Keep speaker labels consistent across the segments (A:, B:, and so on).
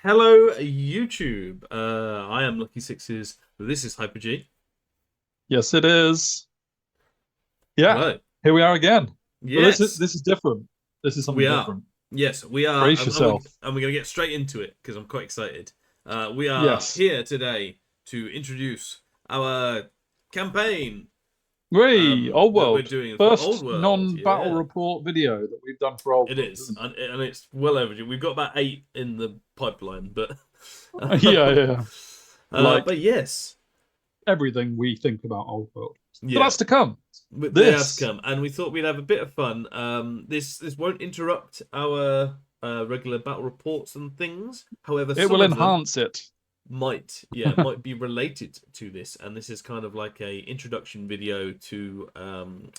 A: Hello, YouTube. I am Lucky Sixes. This is Hyper G.
B: Yes, it is. Yeah,
A: Hello.
B: here we are again. But this is
A: Yes,
B: this is different. This is something
A: we are.
B: different.
A: Yes, we are.
B: Brace yourself.
A: And we're going to get straight into it because I'm quite excited. We are
B: Yes.
A: here today to introduce our campaign
B: We Old
A: that we're
B: World.
A: doing for Old
B: First
A: World.
B: non-battle
A: Yeah,
B: report video that we've done for Old
A: it
B: World,
A: is,
B: isn't
A: and it's well overdue. We've got about 8 in the pipeline, but
B: it? Yeah, yeah. Like
A: but yes,
B: everything we think about Old World. But
A: yeah.
B: that's to come.
A: They are to
B: This.
A: come, and we thought we'd have a bit of fun. This won't interrupt our regular battle reports and things. However,
B: It
A: some
B: will
A: of them
B: enhance it.
A: might be related to this, and this is kind of like a introduction video to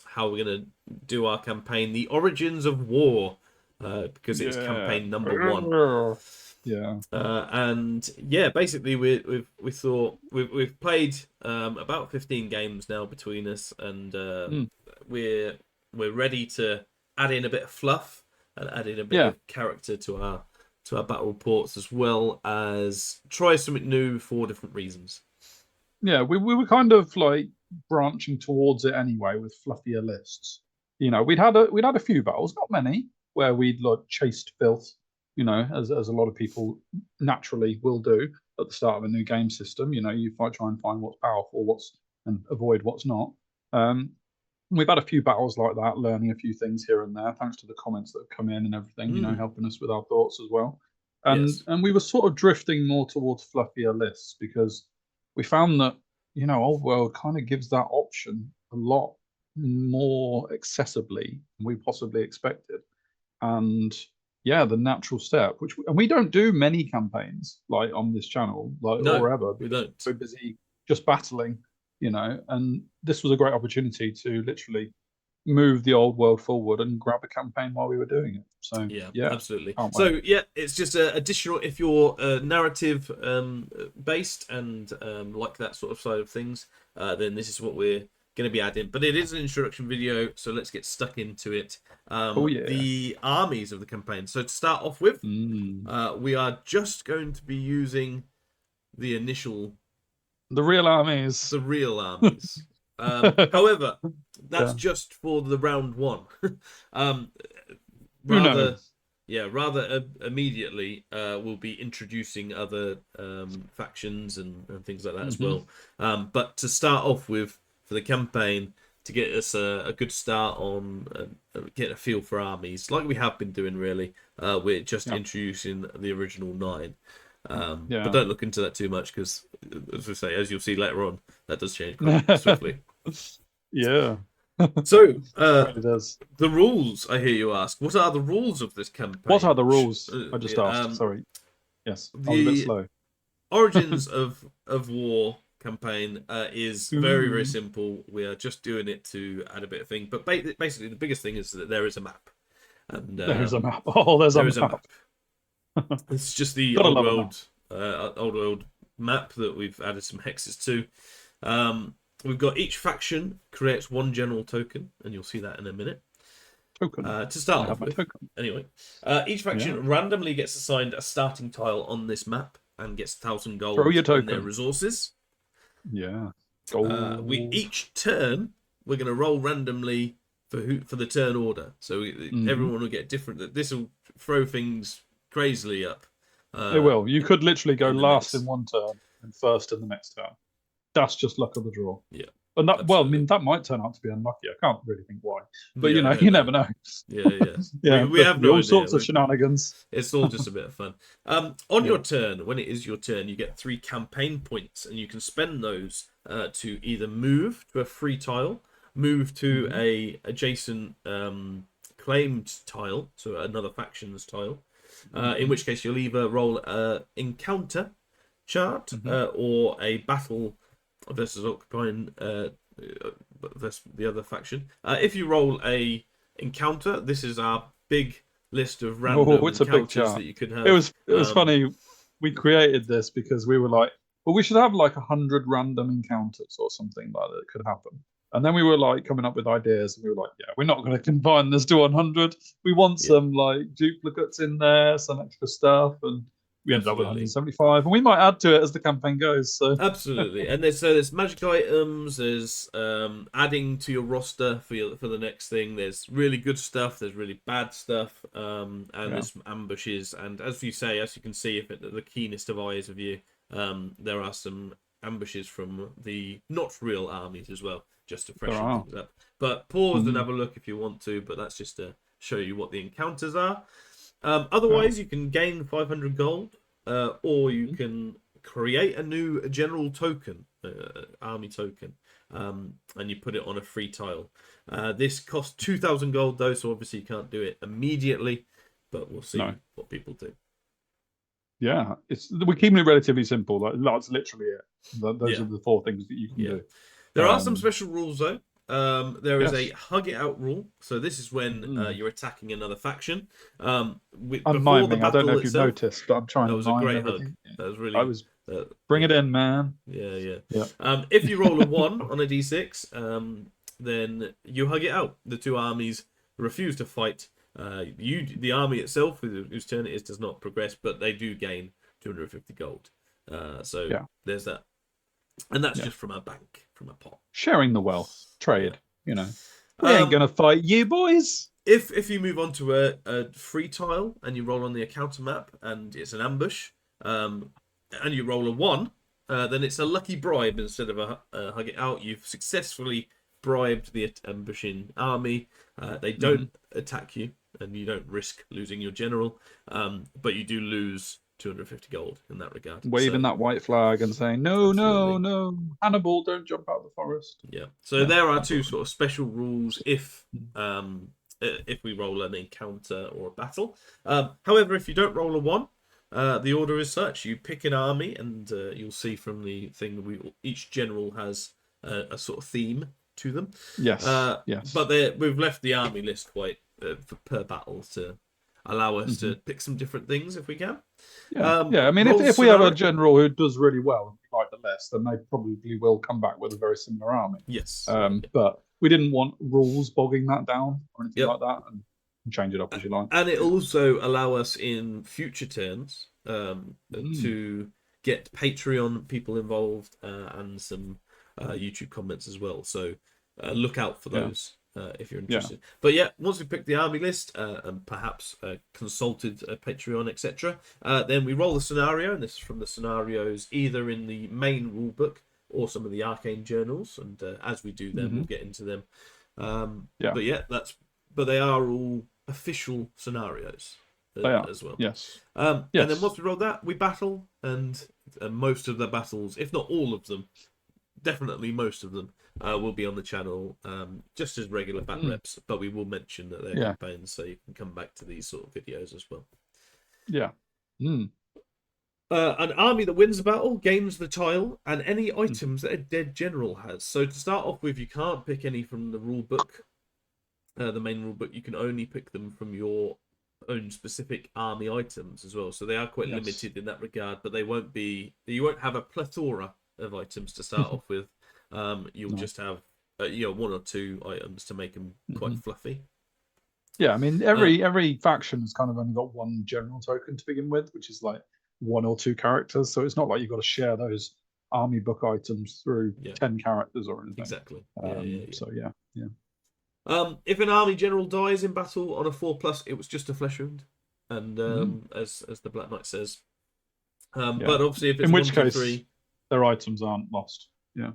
A: how we're gonna do our campaign, the origins of war, because it's
B: Yeah.
A: campaign number 1.
B: Yeah.
A: And yeah, basically we thought we've played about 15 games now between us, and
B: Mm.
A: we're ready to add in a bit of fluff and add in a bit
B: Yeah.
A: of character to our battle reports, as well as try something new for different reasons.
B: Yeah, we were kind of like branching towards it anyway with fluffier lists. We'd had a few battles, not many, where we'd like chased filth, as a lot of people naturally will do at the start of a new game system. You might try and find what's powerful, and avoid what's not. Um, we've had a few battles like that, learning a few things here and there, thanks to the comments that have come in and everything,
A: Mm,
B: helping us with our thoughts as well. And
A: yes.
B: and we were sort of drifting more towards fluffier lists because we found that, Old World kind of gives that option a lot more accessibly than we possibly expected. And yeah, the natural step, and we don't do many campaigns like on this channel, like
A: No,
B: or ever,
A: we
B: because
A: don't.
B: we're so busy just battling, and this was a great opportunity to literally move the Old World forward and grab a campaign while we were doing it. So
A: Yeah,
B: yeah,
A: absolutely.
B: can't wait.
A: So yeah, it's just additional if you're narrative based and like that sort of side of things, then this is what we're going to be adding. But it is an introduction video, so let's get stuck into it.
B: Oh yeah.
A: The armies of the campaign. So to start off with,
B: Mm.
A: we are just going to be using the initial,
B: The real armies.
A: the real armies. However, that's
B: Yeah.
A: just for the round 1. um,
B: Who
A: rather
B: knows?
A: rather immediately we'll be introducing other factions and things like that as
B: Hmm.
A: well, but to start off with for the campaign, to get us a good start on getting a feel for armies like we have been doing really, we're just
B: Yeah.
A: introducing the original 9, but
B: Yeah.
A: don't look into that too much because, as we say, as you'll see later on, that does change quite swiftly.
B: Yeah.
A: So
B: Really does.
A: the rules, I hear you ask. What are the rules of this
B: What are
A: campaign?
B: the rules? I just
A: Yeah,
B: asked. Sorry. Yes, I was a bit
A: the
B: slow.
A: origins of war campaign is very very
B: Ooh,
A: simple. We are just doing it to add a bit of thing, but basically the biggest thing is that there is a map, and
B: there's a map. Oh, there's a
A: there is a
B: map.
A: map. It's just the
B: Gotta love a map.
A: old world map that we've added some hexes to. We've got each faction creates one general token, and you'll see that in a minute.
B: Token.
A: To
B: I
A: start
B: have
A: off
B: my
A: with,
B: token.
A: anyway, each
B: Yeah.
A: faction randomly gets assigned a starting tile on this map and gets 1,000
B: Throw
A: gold
B: your
A: in their
B: token.
A: resources.
B: Yeah.
A: We
B: Gold.
A: each turn we're going to roll randomly for the turn order, so
B: Hmm.
A: everyone will get different. This will throw things crazily up
B: It
A: uh,
B: will. You could literally go
A: in the
B: last in
A: mix.
B: one turn and first in the next turn. That's just luck of the draw.
A: Yeah,
B: And that, well, I
A: absolutely.
B: mean, that might turn out to be unlucky. I can't really think why. But
A: Yeah, I don't
B: you
A: know.
B: never know.
A: Yeah, yeah.
B: Yeah,
A: We
B: there
A: have
B: could be
A: no
B: all
A: idea.
B: sorts of shenanigans.
A: It's all just a bit of fun. On
B: Yeah.
A: your turn, when it is your turn, you get 3 campaign points, and you can spend those to either move to a free tile, move to
B: Hmm.
A: a adjacent claimed tile, so another faction's tile. In
B: Hmm.
A: which case, you'll either roll a encounter chart
B: Hmm.
A: or a battle versus occupying versus the other faction. If you roll a encounter, this is our big list of
B: Oh,
A: random
B: it's a big
A: encounters that
B: chart.
A: you could
B: It
A: have.
B: was it was funny. We created this because we were like, well, we should have like 100 random encounters or something like that could happen. And then we were like coming up with ideas, and we were like, yeah, we're not going to confine this to 100. We want
A: Yeah,
B: some like duplicates in there, some extra stuff, and we ended up with
A: Absolutely.
B: 175, and we might add to it as the campaign goes. So
A: Absolutely, and there's magic items. There's adding to your roster for the next thing. There's really good stuff. There's really bad stuff. And there's some ambushes. And as you say, as you can see, if the keenest of eyes of you, there are some ambushes from the not real armies as well, just to freshen things up. But pause and have a look if you want to. But that's just to show you what the encounters are. Otherwise, you can gain 500 gold, or you can create a new general token, army token, and you put it on a free tile. This costs 2,000 gold though, so obviously you can't do it immediately, but we'll see what people do.
B: Yeah, we're keeping it relatively simple. That's literally it. Those are the 4 things that you can do.
A: There are some special rules though. There is a hug it out rule. So this is when you're attacking another faction.
B: I'm miming. I don't know if you've noticed, but I'm trying to
A: mime
B: mime
A: a great
B: everything.
A: hug. That was really.
B: I was bring it in, man.
A: Yeah. If you roll a 1 on a d6, then you hug it out. The 2 armies refuse to fight. The army itself, whose turn it is, does not progress, but they do gain 250 gold. There's that, and that's just from our bank, from a pot.
B: Sharing the wealth, trade. We ain't gonna fight you, boys.
A: If you move on to a free tile and you roll on the encounter map and it's an ambush, and you roll a 1, then it's a lucky bribe instead of a hug it out. You've successfully bribed the ambushing army. They don't attack you, and you don't risk losing your general, but you do lose 250 gold in that regard.
B: Waving that white flag and saying, no, Hannibal, don't jump out of the forest.
A: Yeah. So there are 2 sort of special rules if we roll an encounter or a battle. However, if you don't roll a 1, the order is such: you pick an army, and you'll see from the thing each general has a sort of theme to them.
B: Yes.
A: But we've left the army list quite per battle to allow us to pick some different things if we can.
B: I mean, if we have a general who does really well and we like the list, then they probably will come back with a very similar army.
A: Yes.
B: But we didn't want rules bogging that down or anything like that, and change it up as you like.
A: And it also allow us in future turns to get Patreon people involved and some YouTube comments as well. So look out for those if you're interested. But once we picked the army list and perhaps consulted a Patreon, etc., then we roll the scenario, and this is from the scenarios either in the main rulebook or some of the arcane journals. And as we do them, we'll get into them. But they are all official scenarios as well.
B: Yes.
A: And then once we roll that, we battle, and most of the battles, if not all of them, definitely most of them, will be on the channel just as regular bat reps, but we will mention that they're campaigns, so you can come back to these sort of videos as well. An army that wins a battle gains the tile and any items that a dead general has. So to start off with, you can't pick any from the rule book, the main rule book. You can only pick them from your own specific army items as well. So they are quite limited in that regard, but you won't have a plethora of items to start off with. You'll just have 1 or 2 items to make them quite fluffy.
B: Yeah, I mean every faction has kind of only got 1 general token to begin with, which is like 1 or 2 characters. So it's not like you've got to share those army book items through 10 characters or anything.
A: Exactly.
B: So
A: if an army general dies in battle on a 4+, it was just a flesh wound, and as the Black Knight says. But obviously, if it's
B: in which
A: 1, 2,
B: case
A: 3,
B: their items aren't lost. Yeah.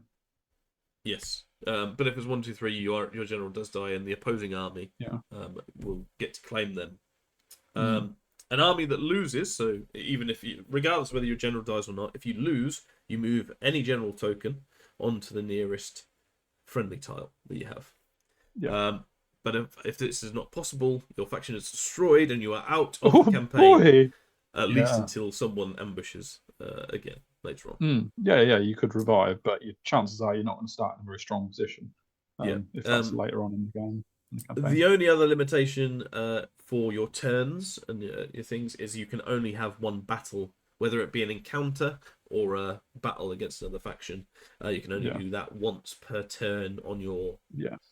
A: Yes. But if it's 1, 2, 3, your general does die, and the opposing army will get to claim them. An army that loses, so even regardless of whether your general dies or not, if you lose, you move any general token onto the nearest friendly tile that you have. But if this is not possible, your faction is destroyed and you are out of the campaign, at least until someone ambushes again later on.
B: You could revive, but your chances are you're not going to start in a very strong position if that's later on in the game.
A: The only other limitation for your turns and your things is you can only have 1 battle, whether it be an encounter or a battle against another faction. You can only do that once per turn on your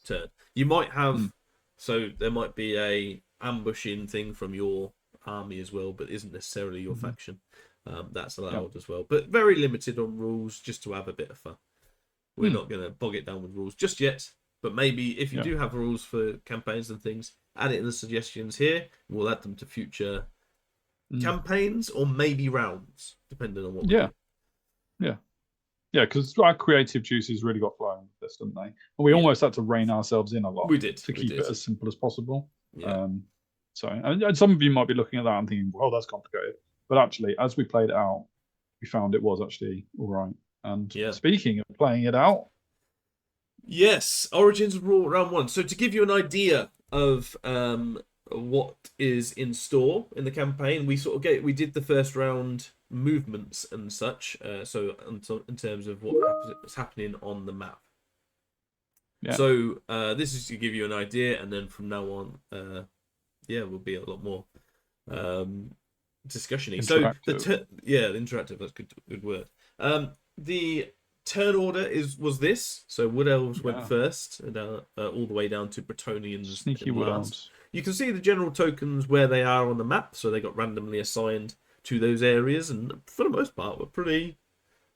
A: turn. You might have, so there might be a ambushing thing from your army as well, but isn't necessarily your faction. That's allowed as well, but very limited on rules, just to have a bit of fun. We're not going to bog it down with rules just yet, but maybe if you do have rules for campaigns and things, add it in the suggestions here. We'll add them to future campaigns or maybe rounds, depending on what we do.
B: Yeah, because our creative juices really got flowing with this, didn't they? And we almost had to rein ourselves in a lot.
A: We did
B: to keep it as simple as possible.
A: Yeah.
B: And some of you might be looking at that and thinking, "Well, that's complicated." But actually, as we played it out, we found it was actually all right. And speaking of playing it out,
A: yes, Origins of Raw round 1. So to give you an idea of what is in store in the campaign, we did the first round movements and such. So in terms of what's happening on the map. Yeah. So this is to give you an idea, and then from now on, will be a lot more discussion-y. So interactive. That's good word. The turn order was this. So Wood Elves went first, and all the way down to Bretonnians.
B: Sneaky Wood Elves.
A: You can see the general tokens where they are on the map, so they got randomly assigned to those areas, and for the most part, were pretty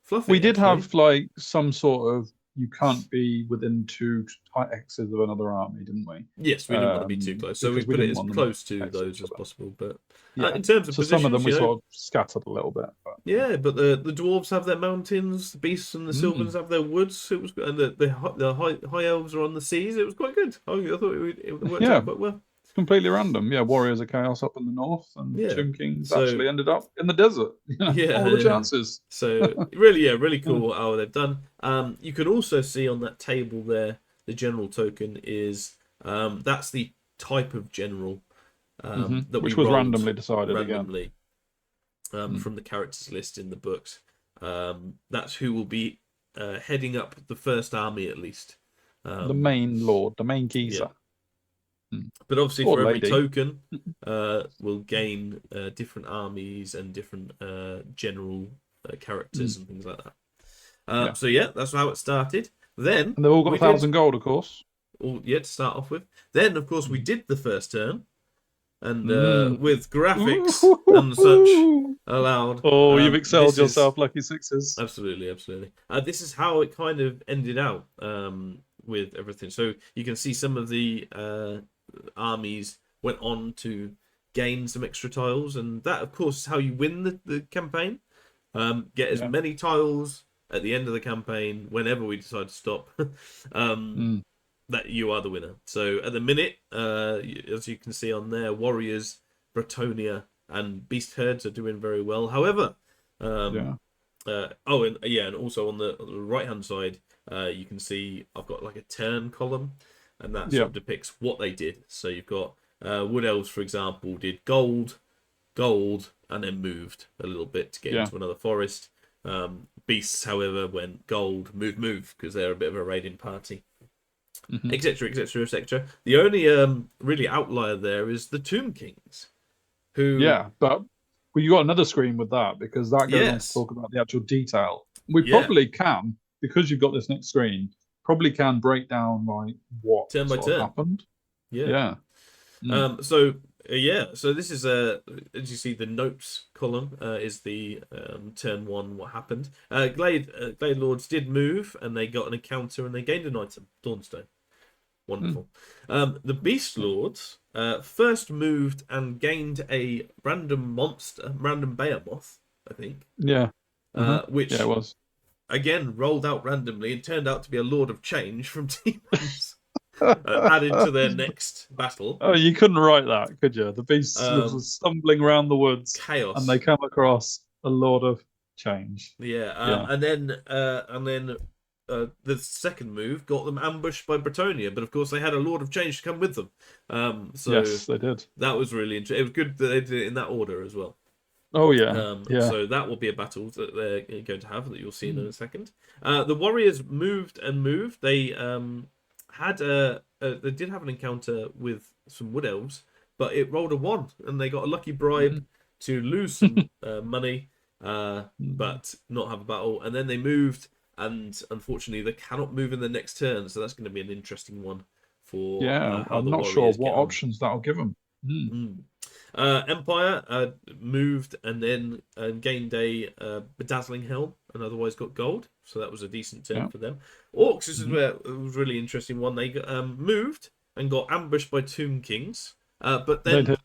A: fluffy.
B: We did have like some sort of you can't be within 2 X's of another army, didn't we?
A: Yes, we didn't want to be too close, so we put it as close to those as possible. But in terms of positions,
B: some of them we sort of scattered a little bit. But,
A: but the dwarves have their mountains, the beasts and the Sylvans have their woods. It was, and the high elves are on the seas. It was quite good. I thought it worked out quite well.
B: Completely random. Yeah, Warriors of Chaos up in the north, and Tomb Kings actually ended up in the desert. All the chances.
A: So really cool how they've done. You can also see on that table there, the general token is that's the type of general
B: which was randomly decided
A: from the characters list in the books. That's who will be heading up the first army at least.
B: The main lord, the main geezer.
A: But obviously, for every token, we'll gain different armies and different general characters and things like that. So that's how it started. Then
B: and they've all got 1,000 gold, of course.
A: To start off with. Then, of course, we did the first turn, and with graphics and such allowed.
B: Oh, you've excelled yourself, Lucky Sixes.
A: Absolutely. This is how it kind of ended out with everything. So you can see some of the armies went on to gain some extra tiles, and that, of course, is how you win the campaign. Get as many tiles at the end of the campaign, whenever we decide to stop, that you are the winner. So at the minute, as you can see on there, Warriors, Bretonnia, and Beast Herds are doing very well. However, and also on the right hand side, you can see I've got like a turn column, and that sort of depicts what they did. So you've got Wood Elves, for example, did gold, and then moved a little bit to get into another forest. Beasts, however, went gold, move, because they're a bit of a raiding party, etc. The only really outlier there is the Tomb Kings, who
B: but you got another screen with that, because that goes on to talk about the actual detail. We probably can, because you've got this next screen, probably can break down like what
A: turn by turn
B: happened.
A: So this is as you see, the notes column is the turn 1 what happened. Glade Lords did move, and they got an encounter, and they gained an item, Dawnstone. Wonderful. The Beast Lords first moved and gained a random Behemoth, I think. Which
B: it was.
A: Again, rolled out randomly and turned out to be a Lord of Change from Demons, added to their next battle.
B: Oh, you couldn't write that, could you? The beast was stumbling around the woods,
A: chaos,
B: and they come across a Lord of Change.
A: And then the second move got them ambushed by Bretonnia, but of course they had a Lord of Change to come with them.
B: Yes, they did.
A: That was really interesting. It was good that they did it in that order as well.
B: Oh yeah.
A: So that will be a battle that they're going to have, that you'll see in a second. The Warriors moved and moved. They they did have an encounter with some Wood Elves, but it rolled a 1, and they got a lucky bribe to lose some money, but not have a battle. And then they moved, and unfortunately they cannot move in the next turn, so that's going to be an interesting one for
B: I'm not sure what options that'll give them.
A: Empire moved and then gained a bedazzling helm and otherwise got gold, so that was a decent turn
B: Yeah.
A: for them. Orcs, this is
B: Mhm.
A: where it was really interesting one. They moved and got ambushed by Tomb Kings, but
B: They
A: then
B: did.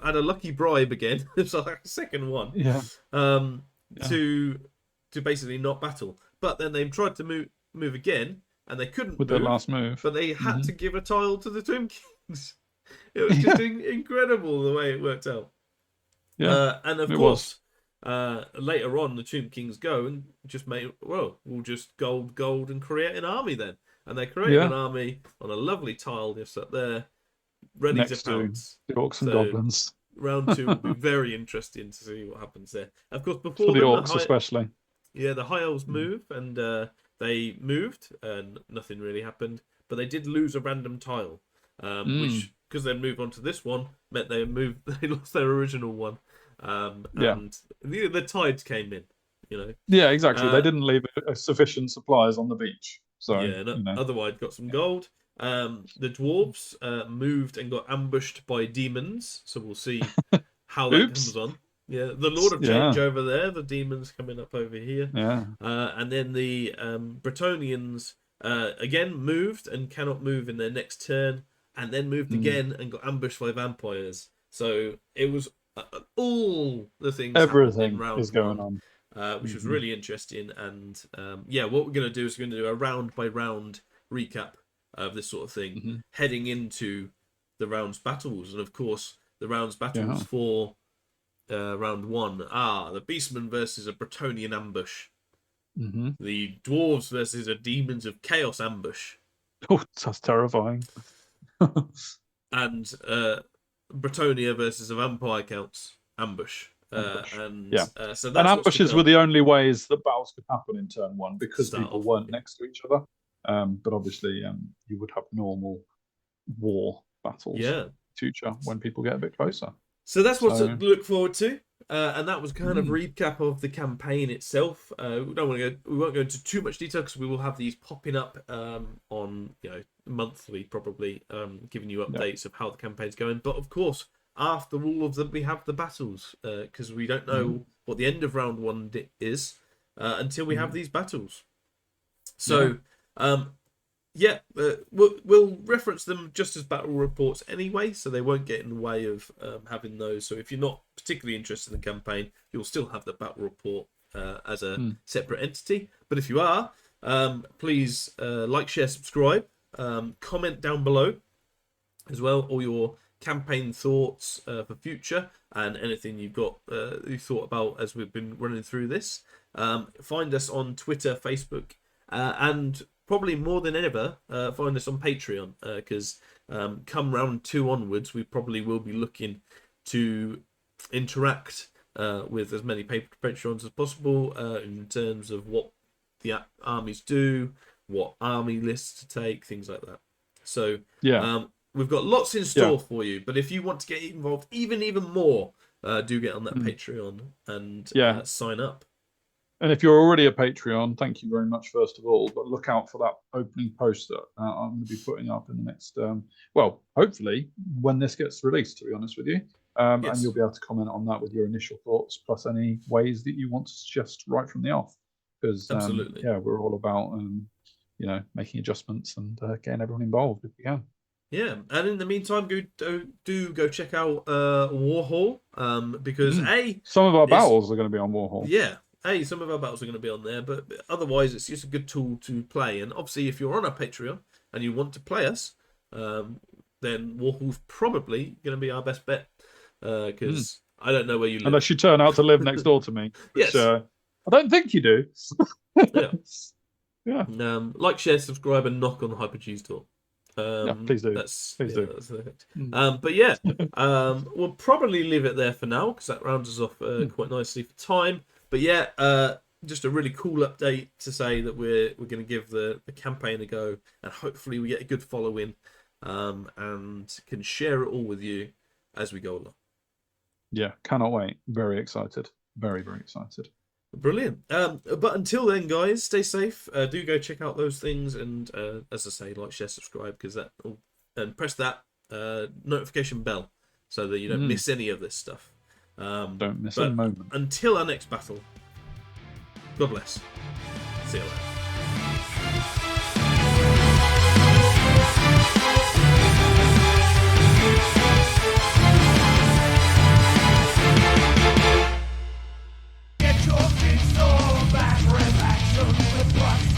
A: had a lucky bribe again. It's like a second one,
B: Yeah.
A: um,
B: Yeah.
A: to basically not battle. But then they tried to move again, and they couldn't
B: With their
A: move.
B: last move.
A: But they had
B: Hmm.
A: to give a tile to the Tomb Kings. It was just
B: Yeah.
A: incredible the way it worked out.
B: Yeah.
A: And of
B: It
A: course, later on, the Tomb Kings go and just make, well, we'll just gold and create an army then. And they created an
B: Yeah.
A: army on a lovely tile just up there, ready to
B: Next to
A: pounce.
B: the orcs and
A: So
B: goblins.
A: round two will be very interesting to see what happens there. Of course,
B: For
A: before
B: the
A: them,
B: orcs especially.
A: the High Elves
B: Mm.
A: move, and they moved, and nothing really happened. But they did lose a random tile, which, because they moved on to this one, meant they lost their original one.
B: Yeah.
A: And the tides came in, you know.
B: Yeah, exactly. They
A: Uh,
B: didn't leave sufficient supplies on the beach. So,
A: yeah, no,
B: you know.
A: otherwise got some
B: Yeah.
A: gold. The dwarves moved and got ambushed by demons, so we'll see how that comes
B: Oops.
A: on. Yeah, the Lord of
B: Yeah.
A: Change over there, the demons coming up over here.
B: Yeah.
A: And then the Bretonians again moved and cannot move in their next turn, and then moved again and got ambushed by vampires. So it was all the things happened in
B: Everything
A: round
B: is going
A: one,
B: on.
A: which was really interesting. And yeah, what we're going to do is we're going to do a round by round recap of this sort of thing,
B: Hmm.
A: heading into the rounds battles. And of course, the rounds battles
B: Yeah.
A: for round one are the Beastmen versus a Bretonian ambush,
B: Hmm.
A: the Dwarves versus a Demons of Chaos ambush,
B: Oh, that's terrifying.
A: and Bretonia versus a Vampire Counts ambush.
B: Ambush.
A: And
B: Yeah.
A: so
B: And
A: that's what's to
B: ambushes were
A: come.
B: the only ways that battles could happen in turn one because
A: Start
B: people
A: off,
B: weren't
A: yeah.
B: next to each other. But obviously, you would have normal war battles
A: Yeah.
B: future when people get a bit closer.
A: So that's what to
B: So,
A: look forward to. And that was kind of recap of the campaign itself. We won't go into too much detail because we will have these popping up on monthly, probably, giving you updates of how the campaign's going. But of course, after all of them, we have the battles because we don't know what the end of round one is until we have these battles. So, we'll reference them just as battle reports anyway, so they won't get in the way of having those. So if you're not particularly interested in the campaign, you'll still have the battle report as a separate entity. But if you are, please like, share, subscribe, comment down below as well, all your campaign thoughts for future and anything you've got you thought about as we've been running through this. Find us on Twitter, Facebook, and probably more than ever, find us on Patreon because come round two onwards, we probably will be looking to interact with as many Patreons as possible in terms of what the armies do, what army lists to take, things like that. So we've got lots in store for you, but if you want to get involved even more, do get on that Patreon and sign up.
B: And if you're already a Patreon, thank you very much, first of all. But look out for that opening post that I'm going to be putting up in the next, hopefully, when this gets released, to be honest with you. And you'll be able to comment on that with your initial thoughts, plus any ways that you want to suggest right from the off. Because,
A: absolutely,
B: we're all about, making adjustments and getting everyone involved if we can.
A: Yeah, and in the meantime, go check out Warhol because
B: some of our battles are going to be on Warhol.
A: Yeah, some of our battles are going to be on there, but otherwise it's just a good tool to play. And obviously, if you're on our Patreon and you want to play us, then Warhol's probably going to be our best bet because I don't know where you live.
B: Unless you turn out to live next door to me, which I don't think you do.
A: Yeah. Like, share, subscribe, and knock on the Hyperg's door.
B: Please do.
A: Please do. But yeah, we'll probably leave it there for now because that rounds us off quite nicely for time. But yeah, just a really cool update to say that we're going to give the campaign a go, and hopefully we get a good following, and can share it all with you as we go along. Yeah, cannot wait. Very excited. Very, very excited. Brilliant. But until then, guys, stay safe. Do go check out those things, and as I say, like, share, subscribe, because and press that notification bell so that you don't miss any of this stuff.
B: Don't miss a
A: but
B: moment.
A: until our next battle, God bless. See you later.
C: Get your kids on back, relax on the Proxy.